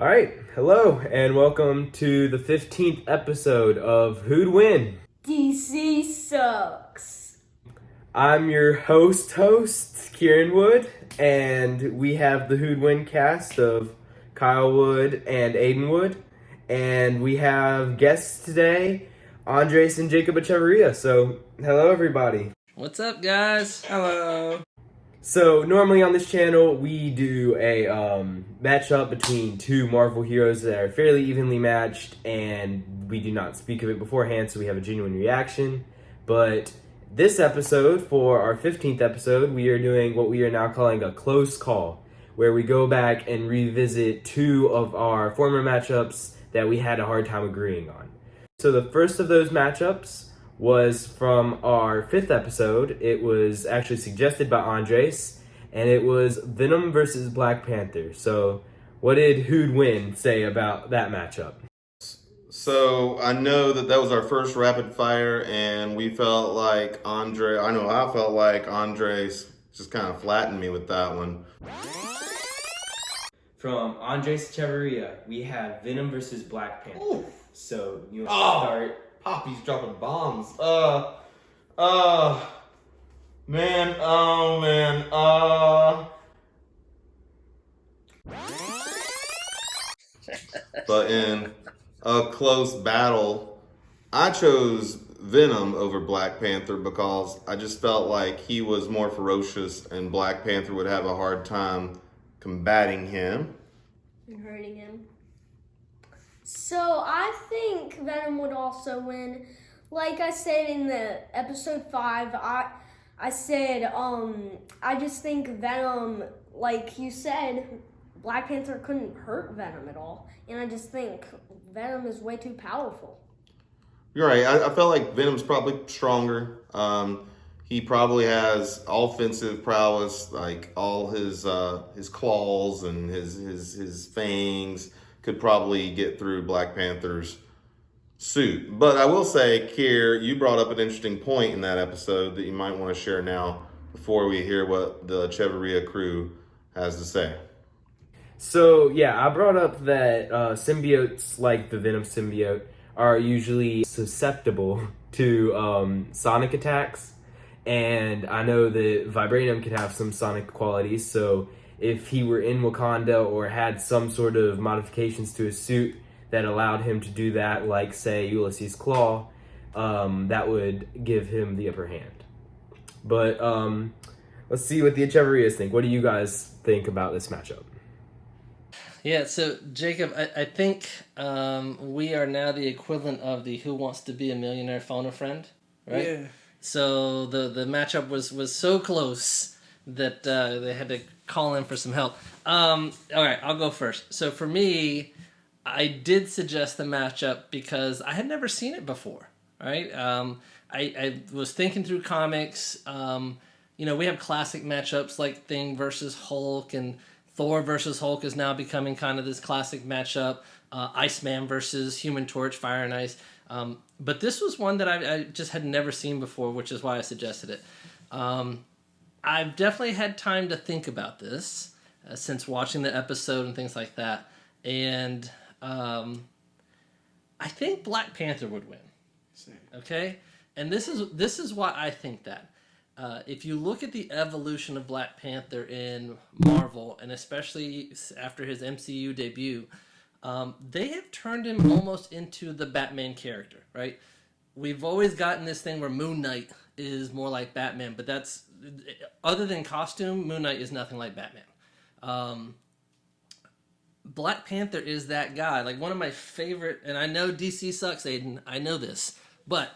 All right, hello, and welcome to the 15th episode of Who'd Win? DC sucks. I'm your host, Kieran Wood, and we have the Who'd Win cast of Kyle Wood and Aidan Wood, and we have guests today, Andres and Jacob Echevarria. So, hello, everybody. What's up, guys? Hello. So normally on this channel we do a matchup between two Marvel heroes that are fairly evenly matched, and we do not speak of it beforehand, so we have a genuine reaction. But this episode, for our 15th episode, we are doing what we are now calling a close call, where we go back and revisit two of our former matchups that we had a hard time agreeing on. So the first of those matchups was from our 5th episode. It was actually suggested by Andres, and it was Venom versus Black Panther. So what did Who'd Win say about that matchup? So I know that was our first rapid fire, and we felt like I felt like Andres just kind of flattened me with that one. From Andres Echevarria, we have Venom versus Black Panther. Ooh. So you want to start? Poppy's dropping bombs. Man. But in a close battle, I chose Venom over Black Panther because I just felt like he was more ferocious and Black Panther would have a hard time combating him And hurting him. So I think Venom would also win. Like I said in the episode 5, I said I just think Venom, like you said, Black Panther couldn't hurt Venom at all. And I just think Venom is way too powerful. You're right. I felt like Venom's probably stronger. He probably has offensive prowess, like all his claws and his fangs could probably get through Black Panther's suit. But I will say, Kier, you brought up an interesting point in that episode that you might want to share now before we hear what the Echevarria crew has to say. So yeah, I brought up that symbiotes like the Venom symbiote are usually susceptible to sonic attacks, and I know that Vibranium could have some sonic qualities, so if he were in Wakanda or had some sort of modifications to his suit that allowed him to do that, like say Ulysses' Claw, that would give him the upper hand. But let's see what the Echevarrias think. What do you guys think about this matchup? Yeah, so Jacob, I think we are now the equivalent of the Who Wants to Be a Millionaire phone a friend, right? Yeah. So the matchup was so close that they had to call in for some help. All right, I'll go first. So for me, I did suggest the matchup because I had never seen it before, right? I was thinking through comics. We have classic matchups like Thing versus Hulk, and Thor versus Hulk is now becoming kind of this classic matchup. Iceman versus Human Torch, Fire and Ice. But this was one that I just had never seen before, which is why I suggested it. I've definitely had time to think about this since watching the episode and things like that. And I think Black Panther would win. Same. Okay? And this is why I think that. If you look at the evolution of Black Panther in Marvel, and especially after his MCU debut, they have turned him almost into the Batman character, right? We've always gotten this thing where Moon Knight is more like Batman, but that's, other than costume, Moon Knight is nothing like Batman. Black Panther is that guy. Like, one of my favorite, and I know DC sucks, Aidan, I know this, but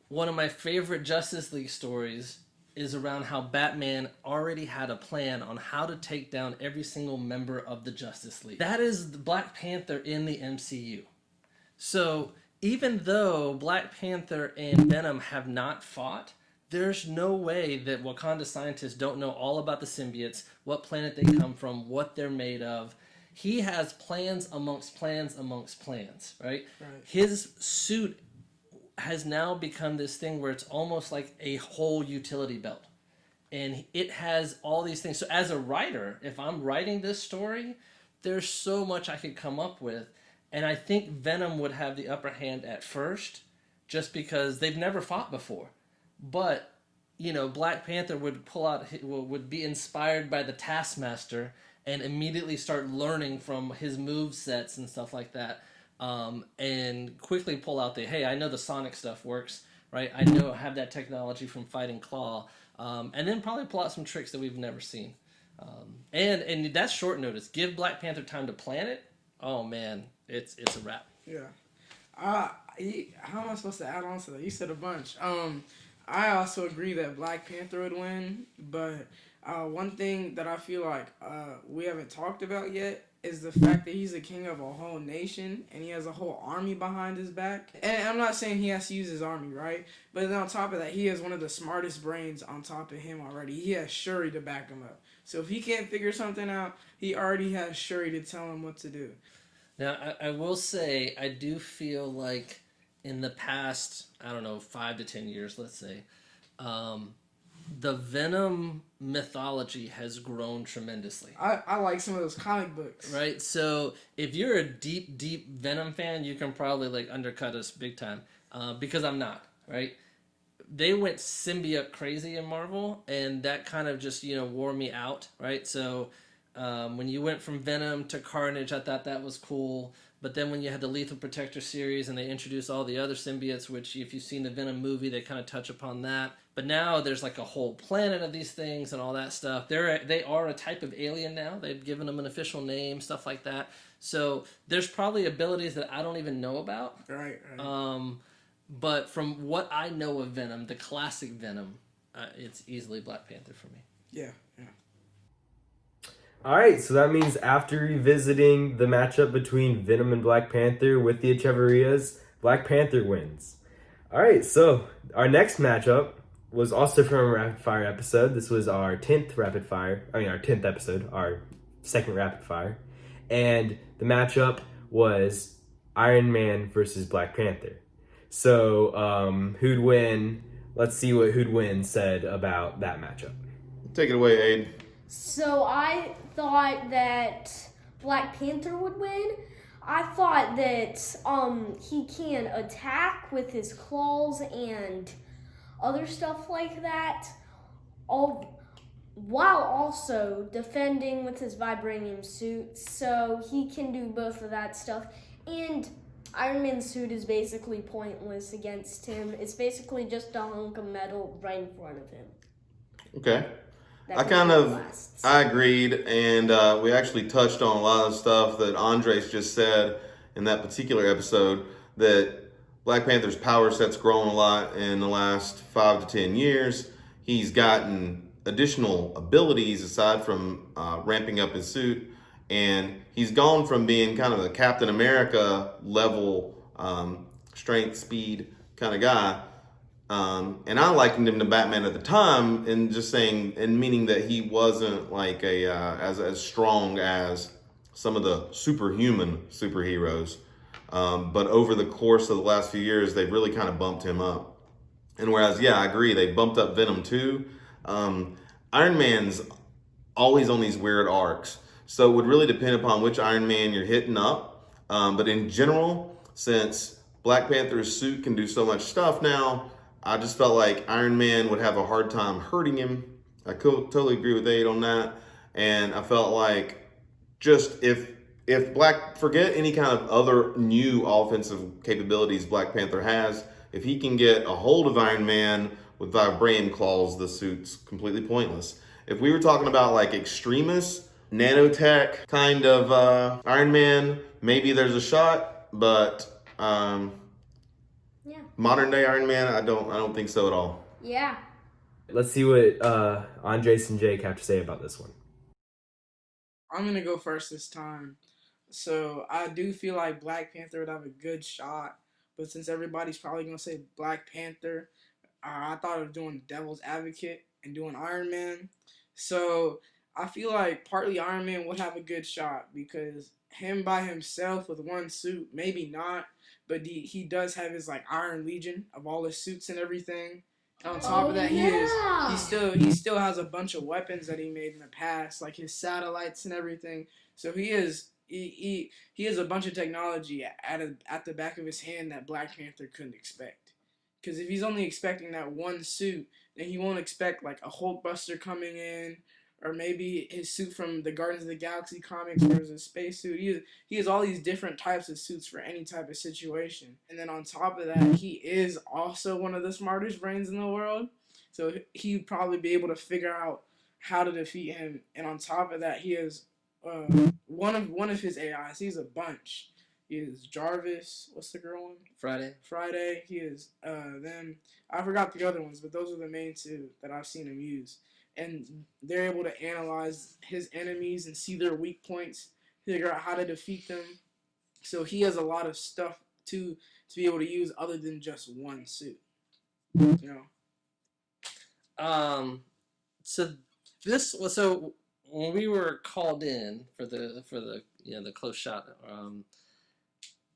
one of my favorite Justice League stories is around how Batman already had a plan on how to take down every single member of the Justice League. That is the Black Panther in the MCU. So even though Black Panther and Venom have not fought, there's no way that Wakanda scientists don't know all about the symbiotes, what planet they come from, what they're made of. He has plans amongst plans amongst plans, right? His suit has now become this thing where it's almost like a whole utility belt. And it has all these things. So as a writer, if I'm writing this story, there's so much I could come up with. And I think Venom would have the upper hand at first, just because they've never fought before. But Black Panther would would be inspired by the Taskmaster and immediately start learning from his move sets and stuff like that, and quickly pull out hey, I know the Sonic stuff works, right? I have that technology from fighting Claw, and then probably pull out some tricks that we've never seen. And that's short notice. Give Black Panther time to plan it. Oh man, it's a wrap. Yeah. How am I supposed to add on to that? You said a bunch. I also agree that Black Panther would win, but one thing that I feel like we haven't talked about yet is the fact that he's the king of a whole nation and he has a whole army behind his back. And I'm not saying he has to use his army, right? But then on top of that, he has one of the smartest brains on top of him already. He has Shuri to back him up. So if he can't figure something out, he already has Shuri to tell him what to do. Now, I will say, I do feel like in the past, I don't know, 5 to 10 years, let's say, the Venom mythology has grown tremendously. I like some of those comic books. Right? So if you're a deep, deep Venom fan, you can probably undercut us big time, because I'm not, right? They went symbiote crazy in Marvel, and that kind of just, wore me out, right? So when you went from Venom to Carnage, I thought that was cool. But then when you had the Lethal Protector series and they introduced all the other symbiotes, which if you've seen the Venom movie, they kind of touch upon that. But now there's a whole planet of these things and all that stuff. They are a type of alien now. They've given them an right name, stuff like that. So there's probably abilities that I don't even know about. Right. But from what I know of Venom, the classic Venom, it's easily Black Panther for me. Yeah. All right, so that means after revisiting the matchup between Venom and Black Panther with the Echevarrias, Black Panther wins. All right, so our next matchup was also from a rapid fire episode. This was our 10th our 10th episode, our second rapid fire. And the matchup was Iron Man versus Black Panther. So who'd win? Let's see what who'd win said about that matchup. Take it away, Aid. So I thought that Black Panther would win. I thought that he can attack with his claws and other stuff like that, all while also defending with his vibranium suit. So he can do both of that stuff. And Iron Man's suit is basically pointless against him. It's basically just a hunk of metal right in front of him. Okay. I agreed, and we actually touched on a lot of stuff that Andres just said in that particular episode, that Black Panther's power set's grown a lot in the last 5 to 10 years. He's gotten additional abilities aside from ramping up his suit, and he's gone from being kind of a Captain America level strength, speed kind of guy. And I likened him to Batman at the time, and just saying, and meaning that he wasn't like as strong as some of the superhuman superheroes. But over the course of the last few years, they've really kind of bumped him up. And whereas, I agree, they bumped up Venom too. Iron Man's always on these weird arcs, so it would really depend upon which Iron Man you're hitting up. But in general, since Black Panther's suit can do so much stuff now, I just felt like Iron Man would have a hard time hurting him. I totally agree with Aid on that. And I felt like just if forget any kind of other new offensive capabilities Black Panther has, if he can get a hold of Iron Man with vibranium claws, the suit's completely pointless. If we were talking about like extremist, nanotech kind of Iron Man, maybe there's a shot, but modern day Iron Man, I don't think so at all. Yeah. Let's see what Andres and Jake have to say about this one. I'm going to go first this time. So I do feel like Black Panther would have a good shot. But since everybody's probably going to say Black Panther, I thought of doing Devil's Advocate and doing Iron Man. So I feel like partly Iron Man would have a good shot because him by himself with one suit, maybe not. But he does have his like Iron Legion of all his suits and everything. On top of that, yeah. he still has a bunch of weapons that he made in the past, like his satellites and everything. So he has a bunch of technology at the back of his hand that Black Panther couldn't expect. Because if he's only expecting that one suit, then he won't expect like a Hulkbuster coming in, or maybe his suit from the Guardians of the Galaxy comics, where it's a spacesuit. He has all these different types of suits for any type of situation. And then on top of that, he is also one of the smartest brains in the world. So he'd probably be able to figure out how to defeat him. And on top of that, he has one of his AIs. He's a bunch. He is Jarvis. What's the girl one? Friday. He is them. I forgot the other ones, but those are the main two that I've seen him use. And they're able to analyze his enemies and see their weak points, figure out how to defeat them. So he has a lot of stuff to be able to use other than just one suit. You know. So when we were called in for the the close shot,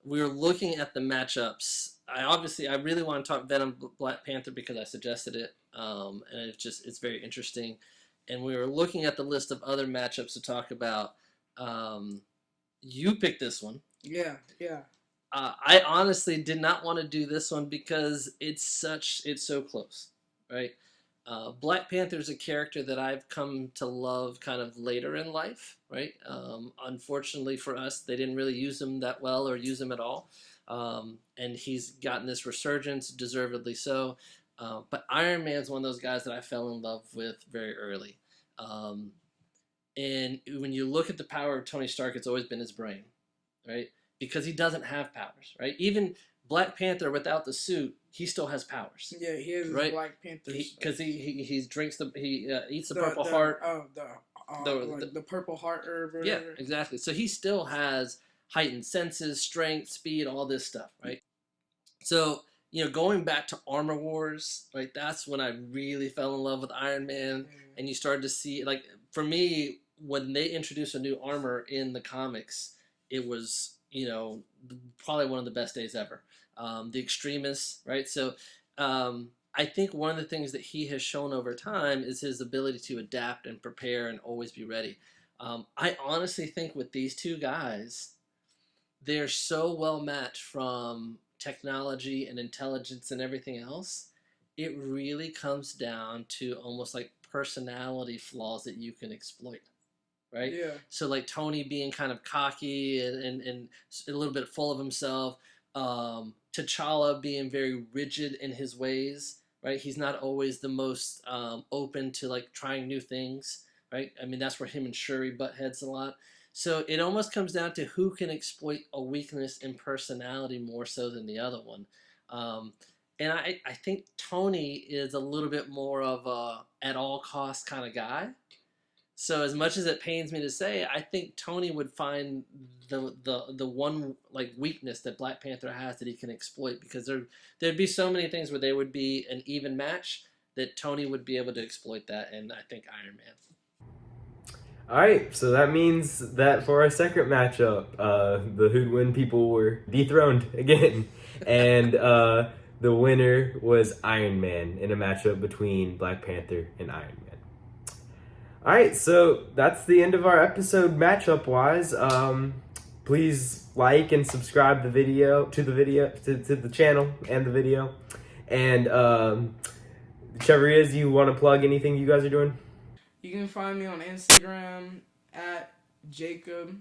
we were looking at the matchups. I really want to talk Venom Black Panther because I suggested it, and it's very interesting. And we were looking at the list of other matchups to talk about. You picked this one. Yeah. I honestly did not want to do this one because it's so close, right? Black Panther is a character that I've come to love kind of later in life, right? Unfortunately for us, they didn't really use him that well or use him at all. And he's gotten this resurgence, deservedly so. But Iron Man's one of those guys that I fell in love with very early. And when you look at the power of Tony Stark, it's always been his brain, right? Because he doesn't have powers, right? Even Black Panther without the suit, he still has powers. Yeah, he is right? Black Panther. Because he eats the purple heart. The purple heart herb. Or yeah, whatever. Exactly. So he still has heightened senses, strength, speed, all this stuff, right? So going back to Armor Wars, right? That's when I really fell in love with Iron Man, and you started to see, like, for me, when they introduced a new armor in the comics, it was probably one of the best days ever. The Extremis, right? So I think one of the things that he has shown over time is his ability to adapt and prepare and always be ready. I honestly think with these two guys, they're so well matched from technology and intelligence and everything else. It really comes down to almost like personality flaws that you can exploit. Right? Yeah. So like Tony being kind of cocky and a little bit full of himself. T'Challa being very rigid in his ways. Right? He's not always the most open to like trying new things. Right? I mean, that's where him and Shuri butt heads a lot. So it almost comes down to who can exploit a weakness in personality more so than the other one. And I think Tony is a little bit more of a at all costs kind of guy. So as much as it pains me to say, I think Tony would find the one like weakness that Black Panther has that he can exploit, because there'd be so many things where they would be an even match that Tony would be able to exploit that, and I think Iron Man. All right, so that means that for our second matchup, the Hoodwin people were dethroned again, and the winner was Iron Man in a matchup between Black Panther and Iron Man. All right, so that's the end of our episode matchup-wise. Please like and subscribe to the channel and the video. And Echevarria, do you want to plug anything you guys are doing? You can find me on Instagram at Jacob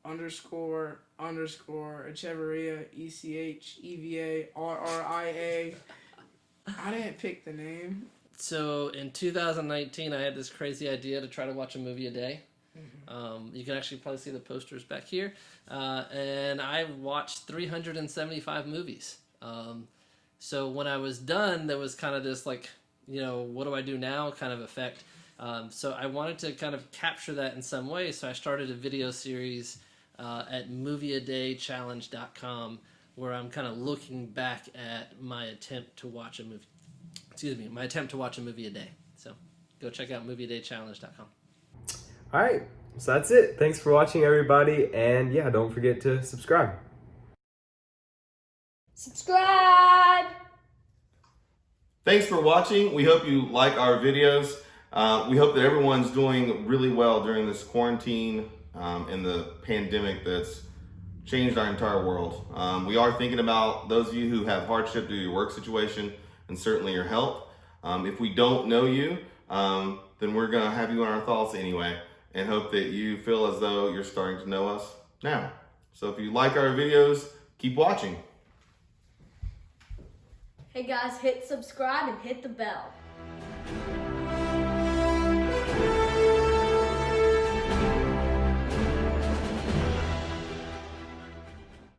__ Echevarria ECHEVARRIA. I didn't pick the name. So in 2019, I had this crazy idea to try to watch a movie a day. You can actually probably see the posters back here. And I watched 375 movies. So when I was done, there was kind of this like, what do I do now kind of effect. So I wanted to kind of capture that in some way. So I started a video series at movieadaychallenge.com where I'm kind of looking back at my attempt to watch a movie. My attempt to watch a movie a day. So go check out movieadaychallenge.com. All right, so that's it. Thanks for watching, everybody. And yeah, don't forget to subscribe. Subscribe! Thanks for watching. We hope you like our videos. We hope that everyone's doing really well during this quarantine and the pandemic that's changed our entire world. We are thinking about those of you who have hardship due to your work situation and certainly your health. If we don't know you, then we're going to have you in our thoughts anyway and hope that you feel as though you're starting to know us now. So if you like our videos, keep watching. Hey guys, hit subscribe and hit the bell.